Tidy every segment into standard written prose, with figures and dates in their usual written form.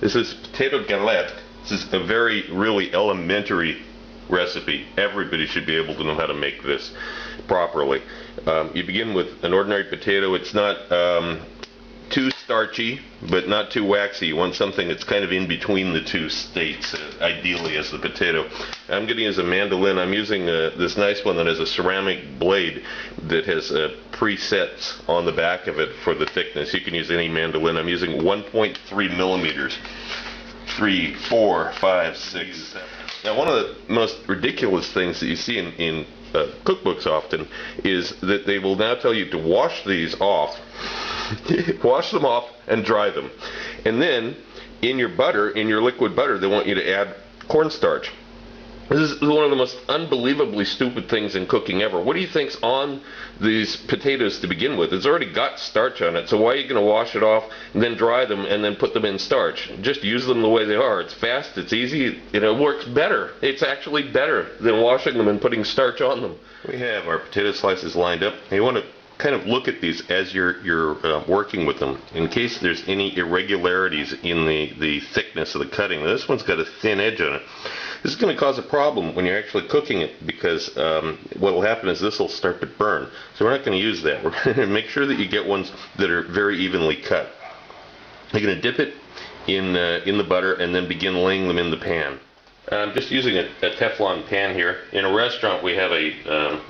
This is potato galette. This is a really elementary recipe. Everybody should be able to know how to make this properly. You begin with an ordinary potato. It's not too starchy, but not too waxy. You want something that's kind of in between the two states, ideally as the potato. I'm going to use a mandolin. I'm using this nice one that has a ceramic blade that has presets on the back of it for the thickness. You can use any mandolin. I'm using 1.3 millimeters. 3, 4, 5, 6, 7. Now, one of the most ridiculous things that you see in cookbooks often is that they will now tell you to wash these off, wash them off and dry them. And then in your butter, in your liquid butter, they want you to add cornstarch. This is one of the most unbelievably stupid things in cooking ever. What do you think's on these potatoes to begin with? It's already got starch on it, so why are you going to wash it off and then dry them and then put them in starch? Just use them the way they are. It's fast, it's easy, it works better. It's actually better than washing them and putting starch on them. We have our potato slices lined up. You want to kind of look at these as you're working with them in case there's any irregularities in the thickness of the cutting. Now, this one's got a thin edge on it. This is going to cause a problem when you're actually cooking it because what will happen is this will start to burn. So we're not going to use that. We're going to make sure that you get ones that are very evenly cut. You're going to dip it in the butter and then begin laying them in the pan. I'm just using a Teflon pan here. In a restaurant we have a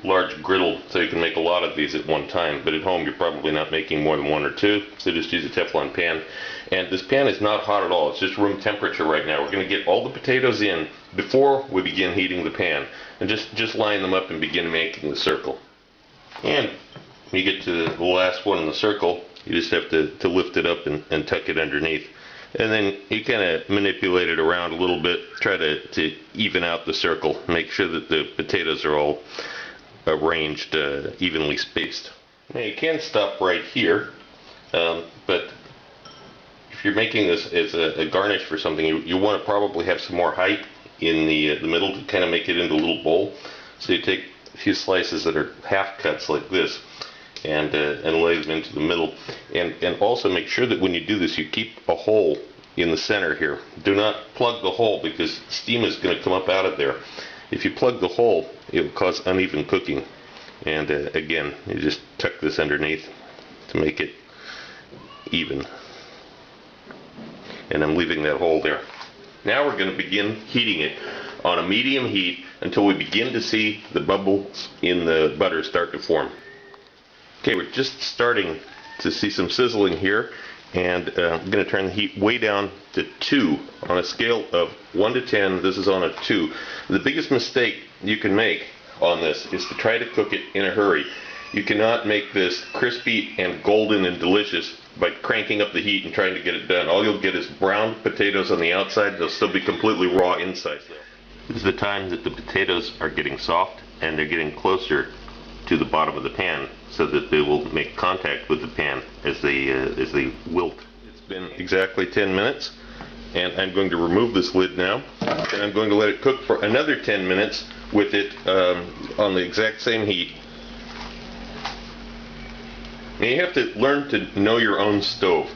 large griddle, so you can make a lot of these at one time, but at home you're probably not making more than one or two, so just use a Teflon pan. And this pan is not hot at all, it's just room temperature right now. We're going to get all the potatoes in before we begin heating the pan, and just line them up and begin making the circle. And when you get to the last one in the circle, you just have to lift it up and tuck it underneath. And then you kind of manipulate it around a little bit, try to even out the circle, make sure that the potatoes are all arranged evenly spaced. Now you can stop right here, but if you're making this as a garnish for something, you want to probably have some more height in the middle to kind of make it into a little bowl. So you take a few slices that are half cuts like this and lay them into the middle. And also make sure that when you do this, you keep a hole in the center here. Do not plug the hole because steam is going to come up out of there. If you plug the hole, it will cause uneven cooking. And again, you just tuck this underneath to make it even. And I'm leaving that hole there. Now we're going to begin heating it on a medium heat until we begin to see the bubbles in the butter start to form. Okay, we're just starting to see some sizzling here, and I'm going to turn the heat way down to 2 on a scale of 1 to 10. This is on a 2. The biggest mistake you can make on this is to try to cook it in a hurry. You cannot make this crispy and golden and delicious by cranking up the heat and trying to get it done. All you'll get is brown potatoes on the outside. They'll still be completely raw inside. This is the time that the potatoes are getting soft and they're getting closer to the bottom of the pan so that they will make contact with the pan as they wilt. It's been exactly 10 minutes and I'm going to remove this lid now and I'm going to let it cook for another 10 minutes with it on the exact same heat. Now you have to learn to know your own stove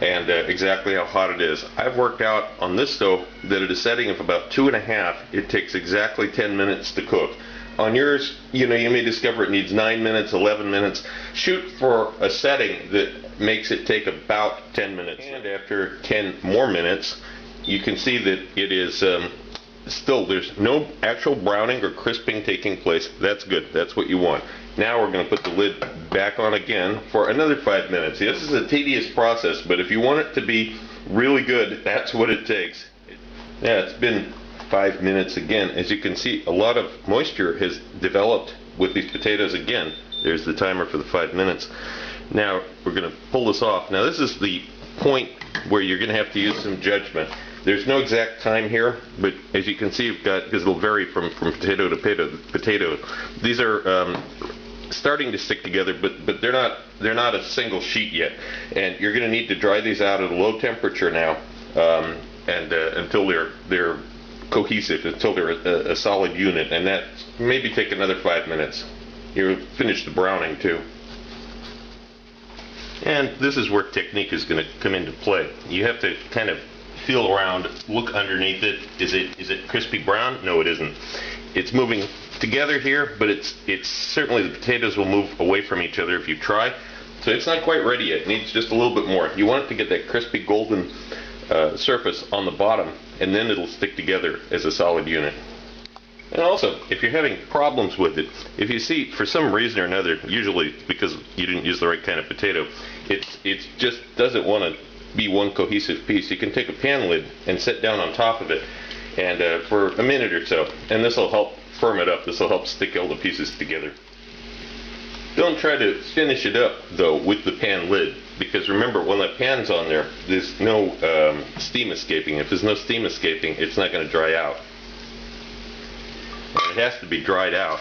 and exactly how hot it is. I've worked out on this stove that at a setting of about 2.5, it takes exactly 10 minutes to cook. On yours, you may discover it needs 9 minutes, 11 minutes. Shoot for a setting that makes it take about 10 minutes. And after 10 more minutes, you can see that it is still, there's no actual browning or crisping taking place. That's good. That's what you want. Now we're going to put the lid back on again for another 5 minutes. This is a tedious process, but if you want it to be really good, that's what it takes. Yeah, it's been 5 minutes again. As you can see, a lot of moisture has developed with these potatoes again. There's the timer for the 5 minutes. Now we're going to pull this off. Now this is the point where you're going to have to use some judgment. There's no exact time here, but as you can see, you've got, because it'll vary from potato to potato. These are starting to stick together, but they're not a single sheet yet. And you're going to need to dry these out at a low temperature now, and until they're cohesive, until they're a solid unit, and that maybe take another 5 minutes. You'll finish the browning too. And this is where technique is going to come into play. You have to kind of feel around, look underneath it. Is it crispy brown? No, it isn't. It's moving together here, but it's certainly the potatoes will move away from each other if you try. So it's not quite ready yet. It needs just a little bit more. You want it to get that crispy golden surface on the bottom, and then it'll stick together as a solid unit. And also, if you're having problems with it, if you see for some reason or another, usually because you didn't use the right kind of potato, it just doesn't want to be one cohesive piece, you can take a pan lid and sit down on top of it and for a minute or so, and this will help firm it up. This will help stick all the pieces together. Don't try to finish it up though with the pan lid, because remember, when that pan's on there, there's no steam escaping. If there's no steam escaping, it's not going to dry out. And it has to be dried out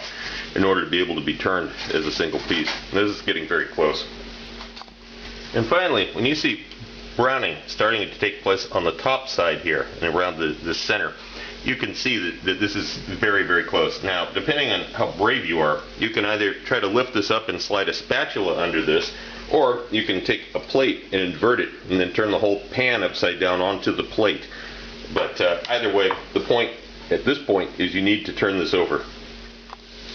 in order to be able to be turned as a single piece. And this is getting very close. And finally, when you see browning starting to take place on the top side here and around the center, you can see that this is very, very close. Now, depending on how brave you are, you can either try to lift this up and slide a spatula under this, or you can take a plate and invert it and then turn the whole pan upside down onto the plate. But either way, the point at this point is you need to turn this over.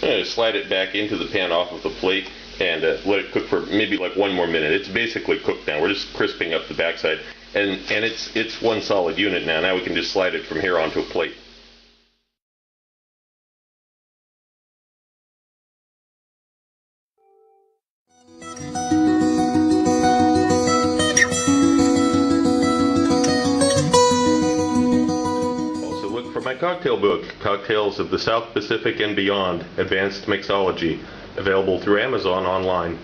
I'm going to slide it back into the pan off of the plate and let it cook for maybe like 1 more minute. It's basically cooked now. We're just crisping up the backside, and it's one solid unit now. Now we can just slide it from here onto a plate. For my cocktail book, Cocktails of the South Pacific and Beyond, Advanced Mixology, available through Amazon online.